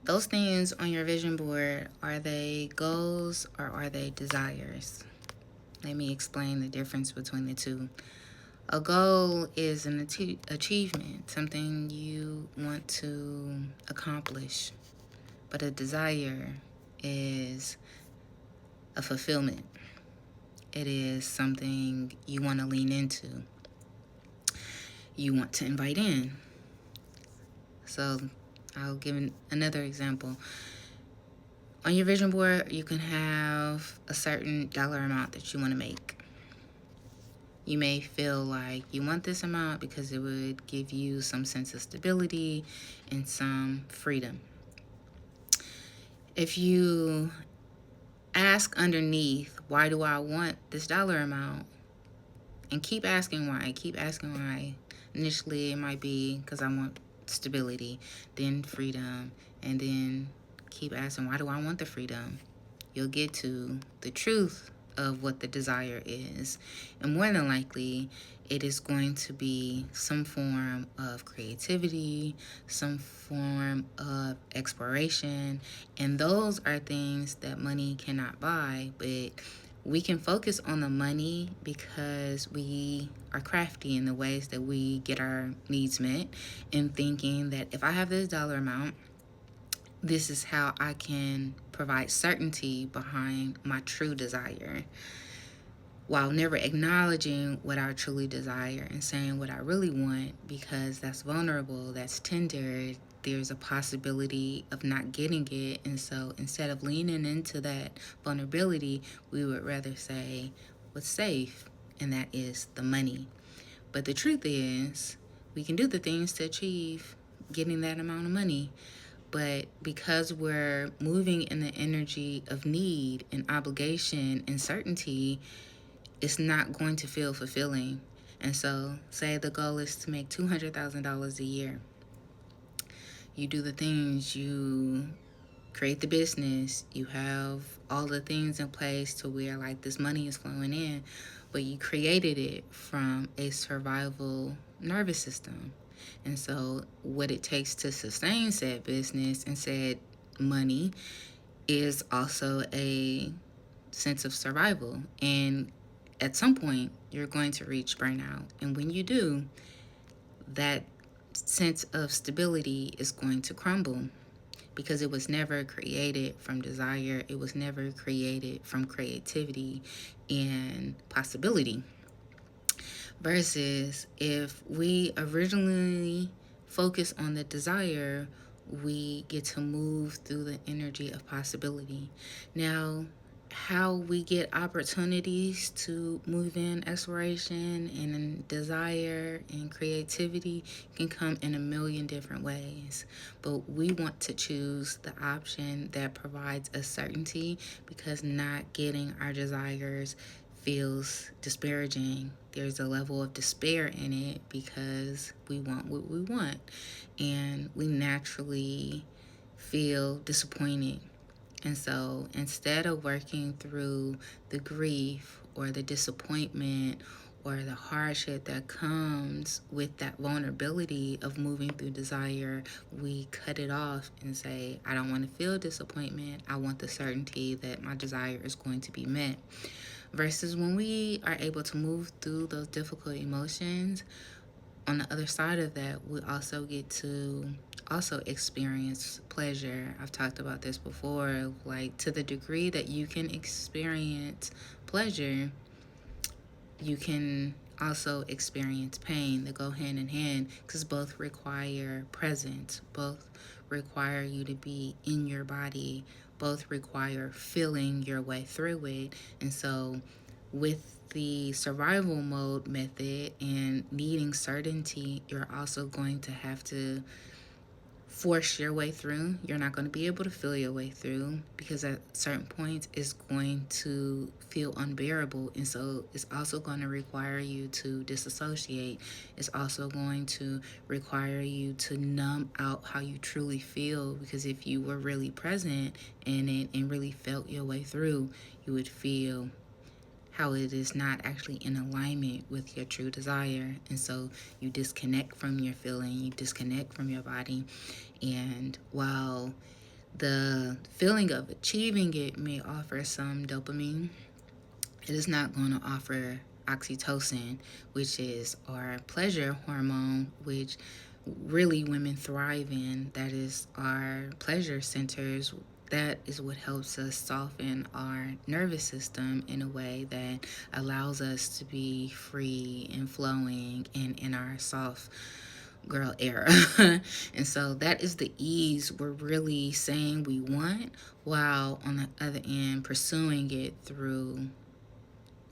Those things on your vision board, are they goals or are they desires? Let me explain the difference between the two. A goal is an achievement, something you want to accomplish, but a desire is a fulfillment. It is something you want to lean into, you want to invite in. So I'll give another example. On your vision board, you can have a certain dollar amount that you want to make. You may feel like you want this amount because it would give you some sense of stability and some freedom. If you ask underneath, why do I want this dollar amount? And keep asking why. Initially, it might be because I want stability, then freedom, and then keep asking, why do I want the freedom? You'll get to the truth of what the desire is. And more than likely, it is going to be some form of creativity, some form of exploration. And those are things that money cannot buy, but we can focus on the money because we are crafty in the ways that we get our needs met, and thinking that if I have this dollar amount, this is how I can provide certainty behind my true desire, while never acknowledging what I truly desire and saying what I really want, because that's vulnerable, that's tender. There's a possibility of not getting it. And so instead of leaning into that vulnerability, we would rather say what's safe, and that is the money. But the truth is, we can do the things to achieve getting that amount of money. But because we're moving in the energy of need and obligation and certainty, it's not going to feel fulfilling. And so, say the goal is to make $200,000 a year. You do the things, you create the business, you have all the things in place to where like this money is flowing in, but you created it from a survival nervous system. And so, what it takes to sustain said business and said money is also a sense of survival. And at some point, you're going to reach burnout. And when you do, that sense of stability is going to crumble, because it was never created from desire, it was never created from creativity and possibility. Versus if we originally focus on the desire, we get to move through the energy of possibility. Now, how we get opportunities to move in exploration and desire and creativity can come in a million different ways. But we want to choose the option that provides us certainty, because not getting our desires feels disparaging. There's a level of despair in it because we want what we want, and we naturally feel disappointed. And so instead of working through the grief or the disappointment or the hardship that comes with that vulnerability of moving through desire, we cut it off and say, I don't want to feel disappointment. I want the certainty that my desire is going to be met. Versus when we are able to move through those difficult emotions, on the other side of that, we also get to also experience pleasure. I've talked about this before, like to the degree that you can experience pleasure, you can also experience pain. They go hand in hand because both require presence, both require you to be in your body, both require feeling your way through it. And so, with the survival mode method and needing certainty, you're also going to have to force your way through. You're not going to be able to feel your way through, because at certain points it's going to feel unbearable. And so it's also going to require you to disassociate. It's also going to require you to numb out how you truly feel, because if you were really present in it and really felt your way through, you would feel how it is not actually in alignment with your true desire. And so you disconnect from your feeling, you disconnect from your body. And while The feeling of achieving it may offer some dopamine. It is not going to offer oxytocin, which is our pleasure hormone, which really women thrive in. That is our pleasure centers. That is what helps us soften our nervous system in a way that allows us to be free and flowing and in our soft girl era. And so that is the ease we're really saying we want, while on the other end pursuing it through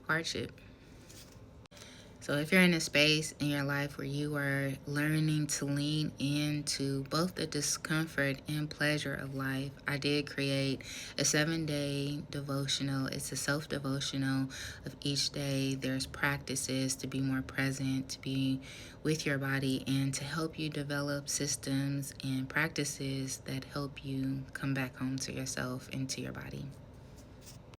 hardship. So if you're in a space in your life where you are learning to lean into both the discomfort and pleasure of life, I did create a 7-day devotional. It's a self-devotional of each day. There's practices to be more present, to be with your body, and to help you develop systems and practices that help you come back home to yourself and to your body.